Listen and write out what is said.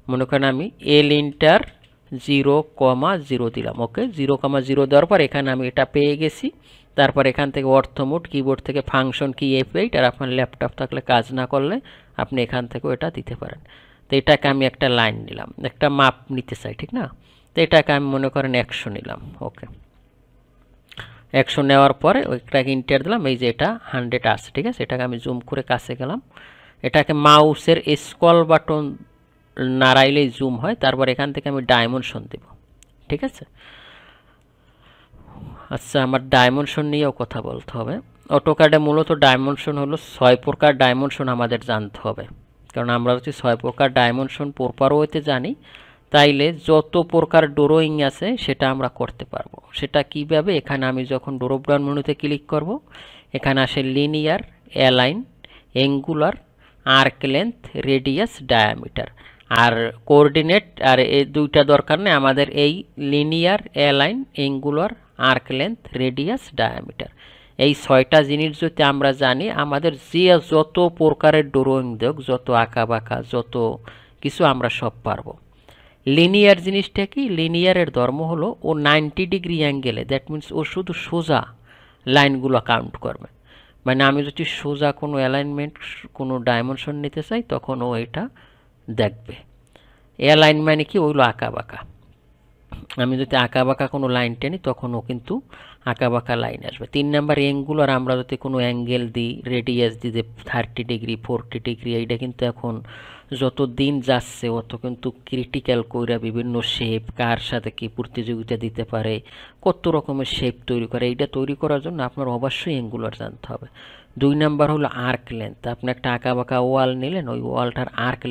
মনে করেন আমি এল ইন্টার 0,0 দিলাম। ওকে, 0,0 দেওয়ার পর এখানে আমি এটা পেয়ে গেছি। তারপর এখান থেকে অর্থমোড কিবোর্ড থেকে ফাংশন কি F8, আর আপনার ল্যাপটপ থাকলে কাজ না করলে আপনি এখান থেকেও এটা দিতে পারেন। তো এটাকে আমি একটা লাইন নিলাম, একটা মাপ নিতে চাই, ঠিক না? তো এটাকে আমি মনে করেন 100 নিলাম। ওকে, 100 নেওয়ার পরে ওইটাকে ইন্টার দিলাম। এই যে এটা 100 আসছে, ঠিক আছে? এটাকে আমি জুম করে কাছে গেলাম। এটাকে মাউসের স্ক্রল বাটন নাড়াইলেই জুম হয়। তারপর এখান থেকে আমি ডাইমেনশন দেব, ঠিক আছে? আচ্ছা, আমার ডাইমেনশন নিয়েও কথা বলতে হবে। অটোক্যাডে মূলত ডাইমেনশন হলো 6 প্রকার ডাইমেনশন আমাদের জানতে হবে। কারণ আমরা যদি 6 প্রকার ডাইমেনশন প্রপার ওয়েতে জানি, তাইলে যত প্রকার ড্রয়িং আছে সেটা আমরা করতে পারবো। সেটা কিভাবে? এখানে আমি যখন ড্রপ ডাউন মেনুতে ক্লিক করব, এখানে আসে linear, align, angular, arc length, radius, diameter আর কোঅর্ডিনেট। আর এই দুইটা দরকার নেই আমাদের, এই linear, align, angular, arc length, radius, diameter, এই 6টা জিনিস যদি আমরা জানি, আমাদের যে যত প্রকারের ড্রয়িং দেখ, যত আঁকা বাঁকা যত কিছু আমরা সব পারবো। লিনিয়ার জিনিসটা কি? লিনিয়ারের ধর্ম হলো ও 90 ডিগ্রি অ্যাঙ্গেলে, দ্যাট মিন্স ও শুধু সোজা লাইনগুলো কাউন্ট করবে। মানে আমি যদি সোজা কোনো অ্যালাইনমেন্ট, কোনো ডাইমেনশন নিতে চাই, তখন ও এটা দেখবে। অ্যালাইন মানে কি? ওইগুলো আঁকা বাঁকা। আমি যদি আঁকা বাঁকা কোনো লাইন টেনি, তখন ও কিন্তু আঁকা বাঁকা লাইন আসবে। 3 নাম্বার অ্যাঙ্গুলার, আমরা যদি কোনো অ্যাঙ্গেল দিই, রেডিয়াস দিই যে 30 ডিগ্রি 40 ডিগ্রি, এইটা কিন্তু এখন যত দিন যাচ্ছে অত কিন্তু ক্রিটিক্যাল কইরা বিভিন্ন শেপ, কার সাথে কি প্রতিযোগিতা দিতে পারে, কত রকমের শেপ তৈরি করে, এইটা তৈরি করার জন্য আপনার অবশ্যই অ্যাঙ্গুলার জানতে হবে। 2 নাম্বার হলো আর্ক লেন্থ। আপনি একটা আঁকা বাঁকা ওয়াল নিলেন, ওই ওয়ালটার আর্ক